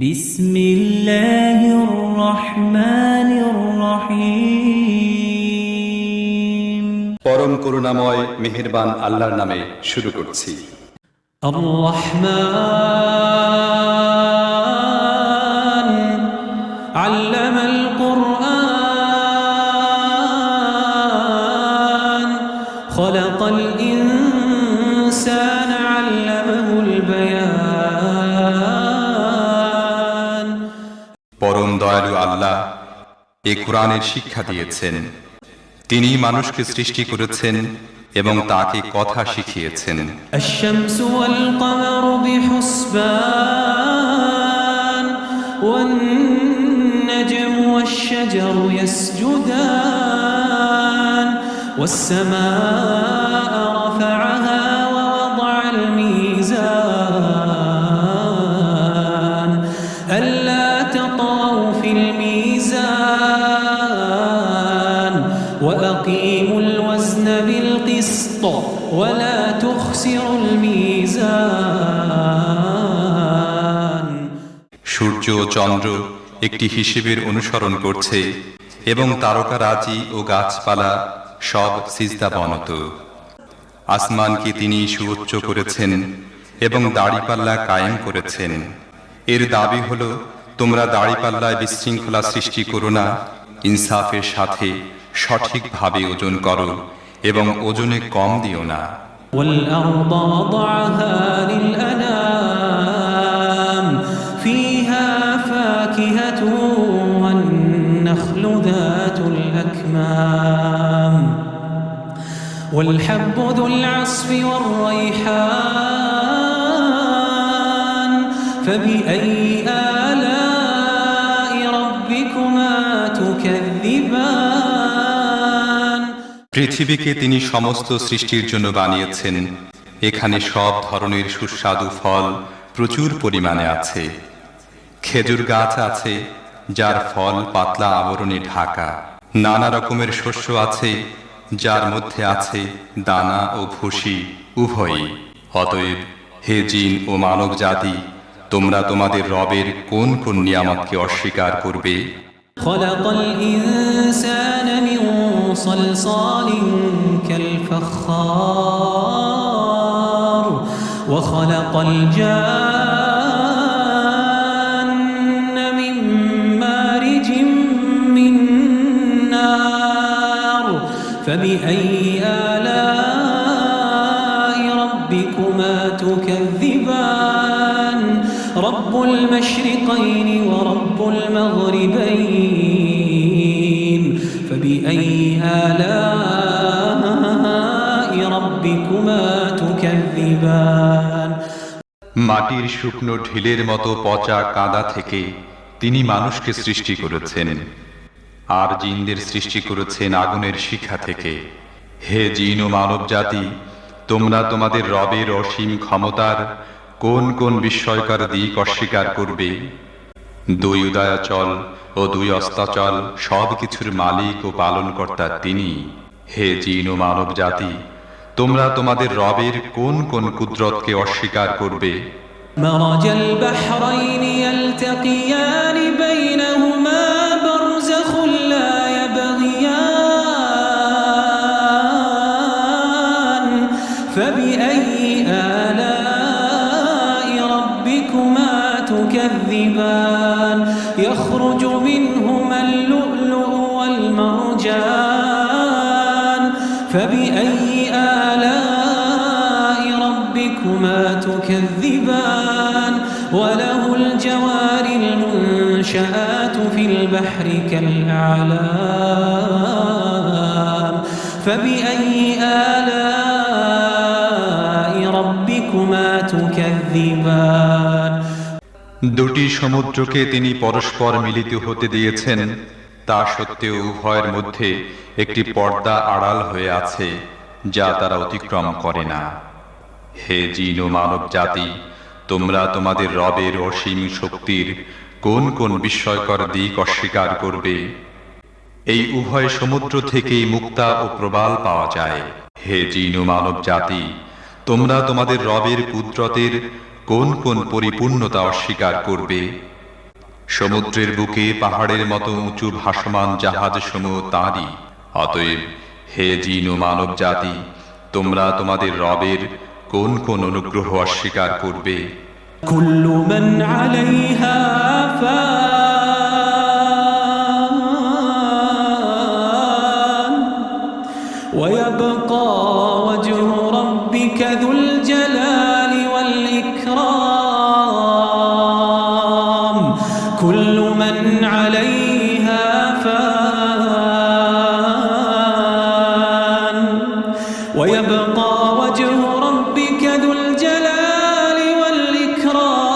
বিসমিল্লাহির রহমানির রহিম। পরম করুণাময় মেহেরবান আল্লাহর নামে শুরু করছি। আর রহমান আল্লামাল কুরআন খলাকাল ইনসানা আল্লামাহুল বায়ান। পরম দয়ালু আল্লাহ এই কোরআনের শিক্ষা দিয়েছেন। তিনি মানুষকে সৃষ্টি করেছেন এবং তাকে কথা শিখিয়েছেন। الشمس والقمر بحسبان والنجم والشجر يسجدان والسماء رفعها ووضع الميزان ألا تطغوا في الميزان وأقيموا الوزن بالقسط ولا تخسروا الميزان। সূর্য ও চন্দ্র একটি হিসেবের অনুসরণ করছে এবং তারকারাজি ও গাছপালা সব সিজদাবনত। আসমানকে তিনি সুউচ্চ করেছেন এবং দাড়িপাল্লা কায়েম করেছেন। এর দাবি হলো, তোমরা দাড়িপাল্লায় বিশৃঙ্খলা সৃষ্টি করো না, ইনসাফের সাথে সঠিকভাবে ওজন করো এবং ওজনে কম দিও না। والأرض وضعها للأنام فيها فاكهة والنخل ذات الأكمام والحب ذو العصف والريحان فبأي آلاء ربكما تكذبان। পৃথিবীকে তিনি সমস্ত সৃষ্টির জন্য বানিয়েছেন। এখানে সব ধরনের সুস্বাদু ফল প্রচুর পরিমাণে আছে। খেজুর গাছ আছে যার ফল পাতলা আবরণে ঢাকা। নানা রকমের শস্য আছে যার মধ্যে আছে দানা ও ভুসি উভয়ই। অতএব হে জিন ও মানব জাতি, তোমরা তোমাদের রবের কোন কোন নিয়ামতকে অস্বীকার করবে? خلق الإنسان من صلصال كالفخار وخلق الجان من مارج من نار فبأي آلاء ربكما تكذبان رب المشرقين ورب المغربين فبأي آلاء ربكما تكذبان। মাটির শুকনো ঢিলের মতো পচা কাদা থেকে তিনি মানুষকে সৃষ্টি করেছেন, আর জিনদের সৃষ্টি করেছেন আগুনের শিখা থেকে। হে জিন ও মানব জাতি, তোমরা তোমাদের রবের অসীম ক্ষমতার কোন কোন বিস্ময়কর দিক অস্বীকার করবে? দুই উদয়াচল ও দুই অস্তাচল সব কিছুর মালিক ও পালনকর্তা তিনি। হে জিন ও মানব জাতি, তোমরা তোমাদের রবের কোন কোন কুদরতকে অস্বীকার করবে? مرج البحرين يلتقيان بينهما برزخ لا يبغيان فبأي آلاء ربكما تكذبان يخرج منهما اللؤلؤ والمرجان فبأي آلاء ربكما تكذبان وله الجوار المنشآت في البحر كالأعلام فبأي آلاء ربكما تكذبان। দুটি সমুদ্রকে তিনি পরস্পর মিলিত হতে দিয়েছেন, তা সত্ত্বেও উভয়ের মধ্যে একটি পর্দা আড়াল হয়ে আছে যা তারা অতিক্রম করে না। হে জিন ও মানব জাতি, তোমরা তোমাদের রবের অসীম শক্তির কোন কোন বিস্ময়কর দিক অস্বীকার করবে? এই উভয় সমুদ্র থেকেই মুক্তা ও প্রবাল পাওয়া যায়। হে জিন ও মানব জাতি, তোমরা তোমাদের রবের কুদরতের কোন কোন পরিপূর্ণতা অস্বীকার করবে? সমুদ্রের বুকে পাহাড়ের মতো উঁচু ভাসমান জাহাজ সমূহ তাঁরই। অতএব হে জিন ও মানব জাতি, তোমরা তোমাদের রবের কোন কোন অনুগ্রহ অস্বীকার করবে? কুল্লু মান আলাইহা ফান ওয়া ইয়াবকা ওয়াজহু রাব্বিকা যুল জালালি ওয়াল ইকরাম। কুল্লু মান আলাইহা ফান ওয়া ইয়াবকা ওয়াজহু রাব্বিকা যুল জালালি ওয়াল ইকরাম।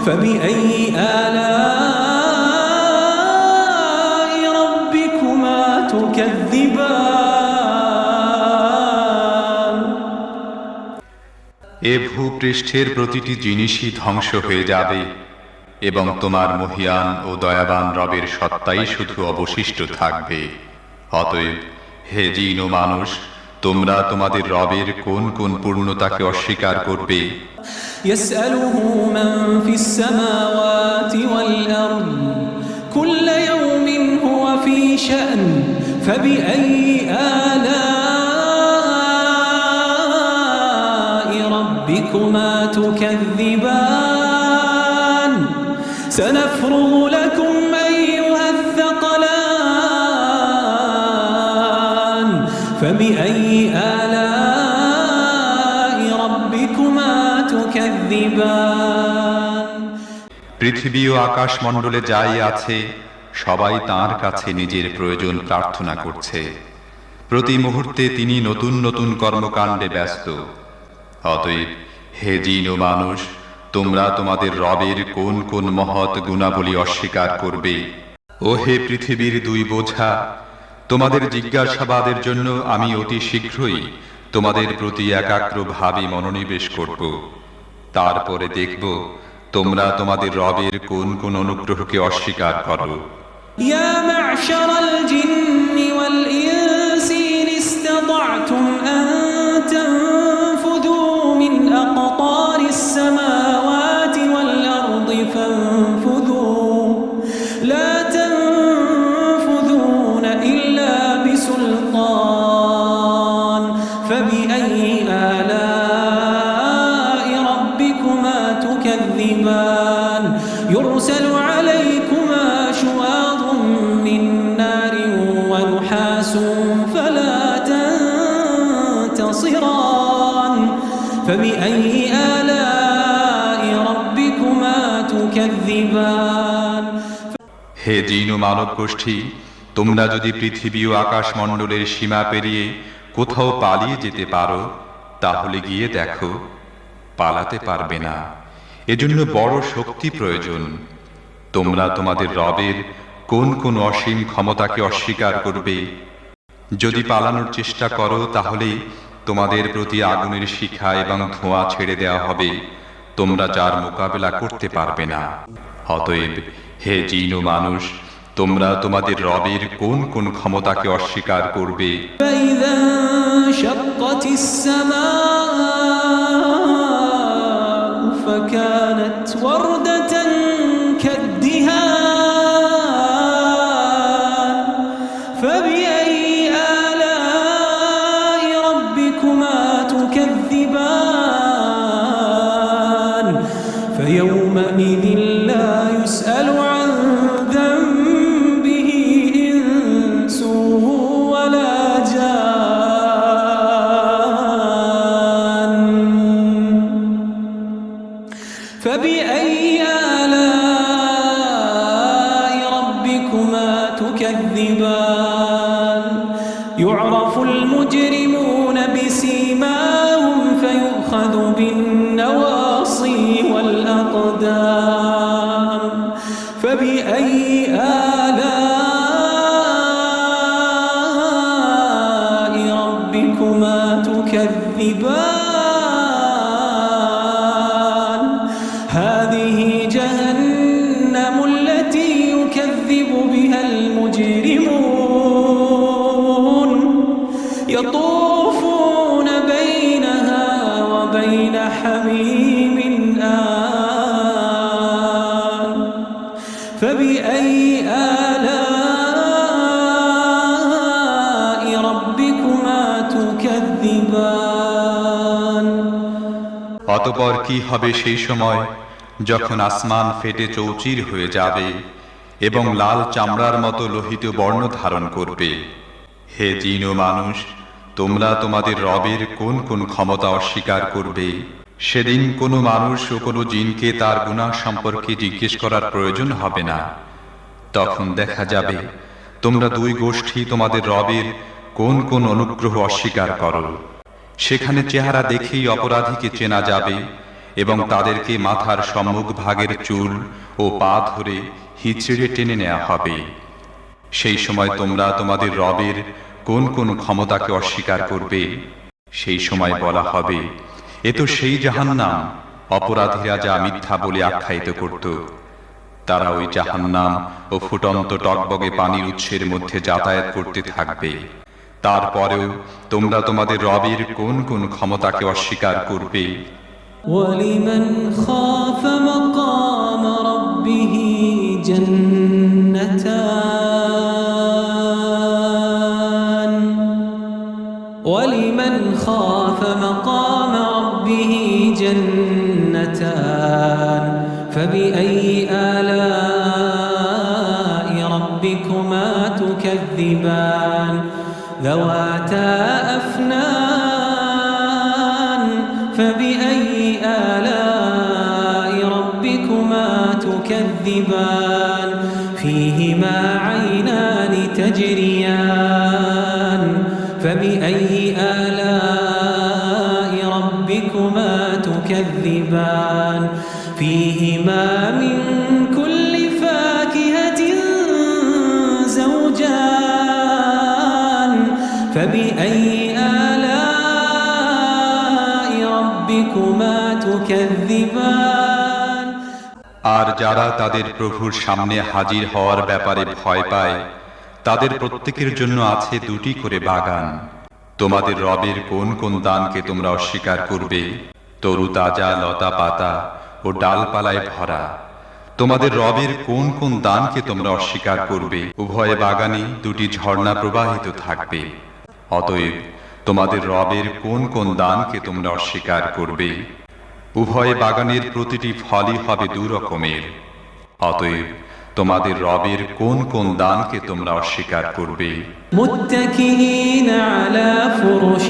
فبأي آلاء ربكما تكذبان। এ ভূপৃষ্ঠের প্রতিটি জিনিসই ধ্বংস হয়ে যাবে এবং তোমার মহিয়ান ও দয়াবান রবের সত্তাই শুধু অবশিষ্ট থাকবে। অতএব হে জিন ও মানুষ, তোমরা তোমাদের রবের কোন কোন পূর্ণতাকে অস্বীকার করবে? يسأله من في السماوات والأرض كل يوم هو في شأن فبأي آلاء ربكما تكذبان سنفرغ لكم أيها الثقلان فبأي آلاء ربكما تكذبان। পৃথিবী ও আকাশ মণ্ডলে যাই আছে সবাই তাঁর কাছে নিজের প্রয়োজন প্রার্থনা করছে। প্রতি মুহূর্তে তিনি নতুন নতুন কর্মকাণ্ডে ব্যস্ত। অতএব হে জিন ও মানুষ, তোমরা তোমাদের রবের কোন কোন মহৎ গুণাবলী অস্বীকার করবে? ও হে পৃথিবীর দুই বোঝা, তোমাদের জিজ্ঞাসাবাদের জন্য আমি অতি শীঘ্রই তোমাদের প্রতি একাগ্রভাবে মনোনিবেশ করব। তারপরে দেখব তোমরা তোমাদের রবের কোন কোন অনুগ্রহকে অস্বীকার করো। يا معشر الجن والإنس إن استطعتم أن تنفذوا من أقطار السماوات والأرض فانفذوا لا تنفذون إلا بسلطان فبأي آلاء ربكما تكذبان يرسل عليكما شواظ من نار ونحاس فلا تنتصران فبأي آلاء ربكما تكذبان। হে জিন ও মানব গোষ্ঠী, তোমরা যদি পৃথিবী ও আকাশ মণ্ডলের সীমা পেরিয়ে কোথাও পালিয়ে যেতে পারো তাহলে গিয়ে দেখো, পালাতে পারবে না। এজন্য বড় শক্তি প্রয়োজন। তোমরা তোমাদের রবের কোন কোন অসীম ক্ষমতাকে অস্বীকার করবে? যদি পালানোর চেষ্টা করো তাহলে তোমাদের প্রতি আগুনের শিখা এবং ধোঁয়া ছেড়ে দেওয়া হবে, তোমরা যার মোকাবেলা করতে পারবে না। অতএব হে জিন ও মানুষ, তোমরা তোমাদের রবের কোন কোন ক্ষমতাকে অস্বীকার করবে? فإذا انشقت السماء فكانت وردة كالدهان فبأي آلاء ربكما تكذبان فيومئذ لا يسأل عن ذنبه إنس ولا جان فبأي آلاء ربكما تكذبان يعرف المجرمون بسيماهم فيؤخذ بالنواصي والأقدام فبأي آلاء ربكما تكذبان هذه جهنم التي يكذب بها المجرمون يطوفون بينها وبين حميم অতঃপর কি হবে সেই সময় যখন আসমান ফেটে চৌচির হয়ে যাবে এবং লাল চামড়ার মতো লোহিত বর্ণ ধারণ করবে। হে জিন ও মানুষ, তোমরা তোমাদের রবের কোন কোন ক্ষমতা অস্বীকার করবে? সেদিন কোনো মানুষ ও কোনো জিনকে তার গুনাহ সম্পর্কে জিজ্ঞেস করার প্রয়োজন হবে না। তখন দেখা যাবে তোমরা দুই গোষ্ঠী তোমাদের রবের কোন কোন অনুগ্রহ অস্বীকার করো। সেখানে চেহারা দেখেই অপরাধীকে চেনা যাবে এবং তাদেরকে মাথার সম্মুখ ভাগের চুল ও পা ধরে হিচড়ে টেনে নেওয়া হবে। সেই সময় তোমরা তোমাদের রবের কোন কোন ক্ষমতাকে অস্বীকার করবে? সেই সময় বলা হবে, এ তো সেই জাহান্নাম অপরাধীরা যা মিথ্যা বলে আখ্যায়িত করত। তারা ওই জাহান্নাম ও ফুটন্ত টকবগে পানির উৎসের মধ্যে যাতায়াত করতে থাকবে। তারপরেও তোমরা তোমাদের রবের কোন কোন ক্ষমতাকে অস্বীকার করবে? وَلِمَنْ خَافَ مَقَامَ رَبِّهِ جَنَّتَانِ وَلِمَنْ خَافَ مَقَامَ رَبِّهِ جَنَّتَانِ فَبِأَيِّ آلَاءِ رَبِّكُمَا تُكَذِّبَانِ ذَوَاتَا أَفْنَانٍ فَبِأَيِّ آلَاءِ رَبِّكُمَا تُكَذِّبَانِ فِيهِمَا عَيْنَانِ تَجْرِيَانِ فَبِأَيِّ آلَاءِ رَبِّكُمَا تُكَذِّبَانِ فِيهِمَا مِنْ كُلِّ فَاكِهَةٍ زَوْجَانِ فَبِأَيِّ آلَاءِ رَبِّكُمَا تُكَذِّبَانِ আর যারা তাদের প্রভুর সামনে হাজির হওয়ার ব্যাপারে ভয় পায়, তাদের প্রত্যেকের জন্য আছে দুটি করে বাগান। তোমাদের রবের কোন কোন দানকে তোমরা অস্বীকার করবে? তরুতাজা লতা পাতা ও ডালপালায় ভরা। তোমাদের রবের কোন কোন দানকে তোমরা অস্বীকার করবে? উভয় বাগানে দুটি ঝর্ণা প্রবাহিত থাকবে। অতএব তোমাদের রবের কোন কোন দানকে তোমরা অস্বীকার করবে? উভয় বাগানের প্রতিটি ফলই হবে দুরকমের। অতএব তোমাদের রবের কোন কোন দানকে তোমরা অস্বীকার করবে? متكئين على فرش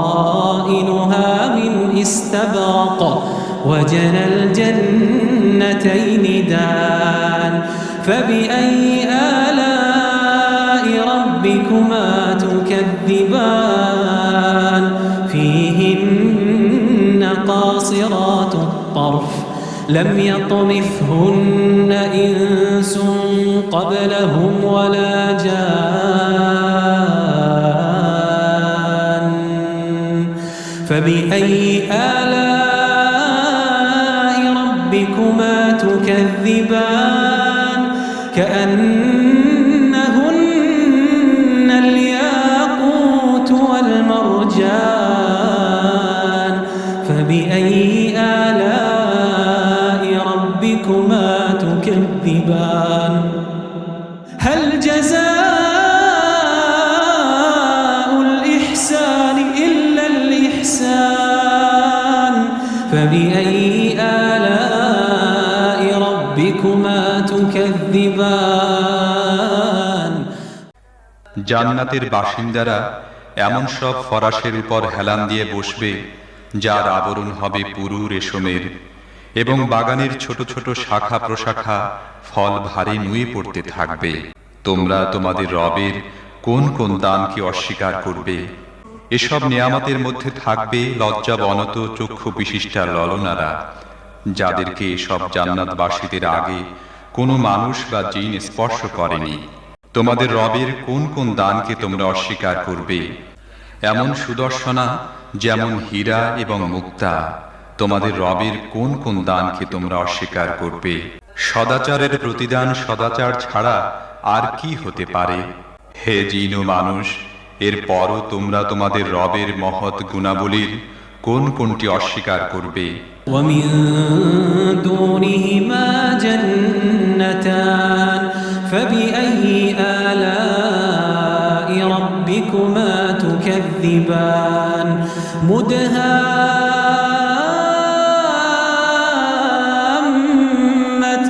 بطائنها من استبرق وجنى الجنتين دان فبأي آلاء ربكما تكذبان فيهن قاصرات الطرف لم يطمثهن إنس قبلهم ولا جان فبأي آلاء ربكما تكذبان كأنهن الياقوت والمرجان فبأي آلاء ربكما تكذبان هل جزاء الإحسان إلا الإحسان فبأي آلاء ربكما تكذبان জান্নাতের বাসিন্দারা এমন সব ফরাশের উপর হেলান দিয়ে বসবে যার আবরণ হবে পুরু রেশমের, এবং বাগানের ছোট ছোট শাখা প্রশাখা ফল ভারী নুয়ে পড়তে থাকবে। তোমরা তোমাদের রবের কোন কোন দানকে অস্বীকার করবে? এসব নিয়ামতের মধ্যে থাকবে লজ্জাবনত চক্ষু বিশিষ্টা ললনারা, যাদেরকে এসব জান্নাতবাসীদের আগে কোনো মানুষ বা জিন স্পর্শ করেনি। তোমাদের রবের কোন কোন দানকে তোমরা অস্বীকার করবে? এমন সুদর্শনা যেমন হীরা এবং মুক্তা। তোমাদের রবের কোন কোন দানকে তোমরা অস্বীকার করবে? সদাচারের প্রতিদান সদাচার ছাড়া আর কি হতে পারে? হে জিন ও মানুষ, এরপরও তোমরা তোমাদের রবের মহৎ গুণাবলীর কোন কোনটি অস্বীকার করবে? ومن دونهما جنتان فبأي آلاء ربكما تكذبان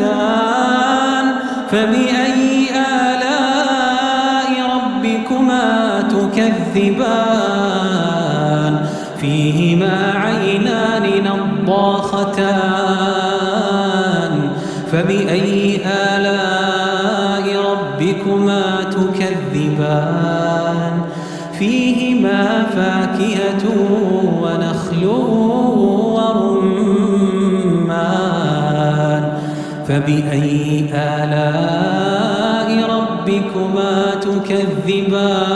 مدهامتان فبأي آلاء ربكما تكذبان فيهما عينان نضاختان فبأي آلاء ربكما تكذبان فيهما فاكهة ونخل ورمان فبأي آلاء ربكما تكذبان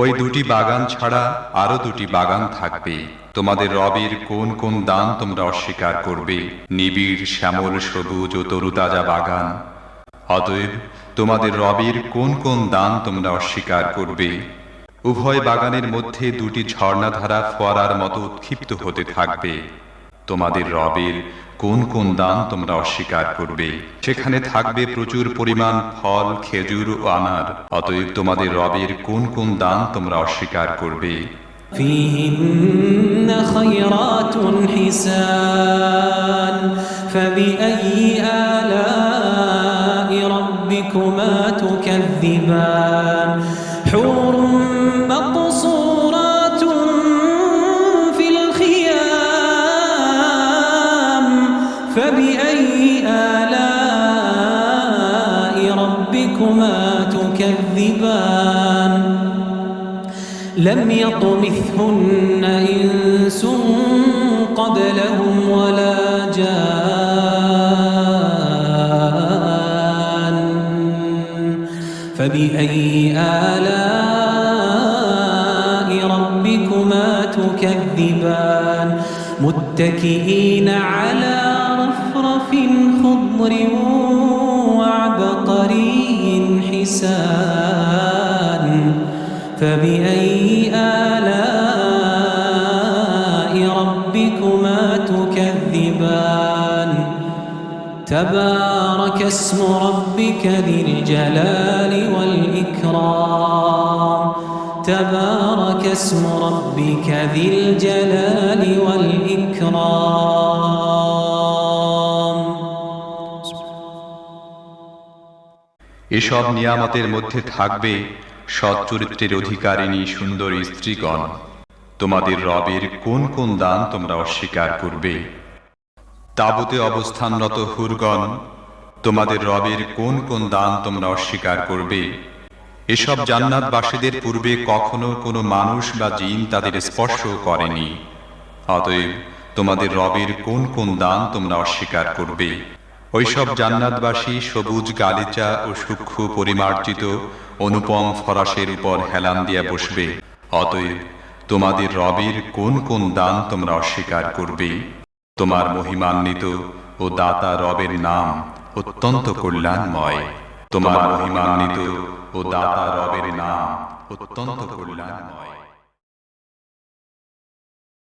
ওই দুটি বাগান ছাড়া আরো দুটি বাগান থাকবে। তোমাদের রবের কোন কোন দান তোমরা অস্বীকার করবে? নিবিড় শ্যামল সবুজ ও তরুতাজা বাগান। অতএব তোমাদের রবের কোন কোন দান তোমরা অস্বীকার করবে? উভয় বাগানের মধ্যে দুটি ঝর্ণাধারা ফোয়ারার মতো উৎক্ষিপ্ত হতে থাকবে। তোমাদের রবের কোন কোন দান তোমরা অস্বীকার করবে? সেখানে থাকবে প্রচুর পরিমাণ ফল, খেজুর ও আনার। অতএব তোমাদের রবের কোন কোন দান তোমরা অস্বীকার করবে? فيهن خيرات حسان فبأي آلاء ربكما تكذبان حور مقصورات في الخيام فبأي آلاء ربكما تكذبان لم يطمثهن إنس قبلهم ولا جان فبأي آلاء ربكما تكذبان متكئين على رفرف خضر وعبقري حسان فبأي آلاء ربكما تكذبان تبارك اسم ربك ذي الجلال والإكرام تبارك اسم ربك ذي الجلال والإكرام এসব নিয়ামতের মধ্যে থাকবে সৎ চরিত্রের অধিকারিণী সুন্দরী স্ত্রীগণ। তোমাদের রবের কোন কোন দান তোমরা অস্বীকার করবে? তাবুতে অবস্থানরত হুরগণ, তোমাদের রবের কোন কোন দান তোমরা অস্বীকার করবে? এসব জান্নাতবাসীদের পূর্বে কখনো কোনো মানুষ বা জিন তাদের স্পর্শ করেনি। অতএব তোমাদের রবের কোন কোন দান তোমরা অস্বীকার করবে? ওইসব জান্নাতবাসী সবুজ গালিচা ও সূক্ষ্ম পরিমার্জিত অনুপম ফরাসের উপর হেলান দিয়া বসবে। অতএব তোমাদের রবের কোন কোন দান তোমরা অস্বীকার করবে? তোমার মহিমান্বিত ও দাতা রবের নাম অত্যন্ত কল্যাণময়। তোমার মহিমান্বিত ও দাতা রবের নাম অত্যন্ত কল্যাণময়।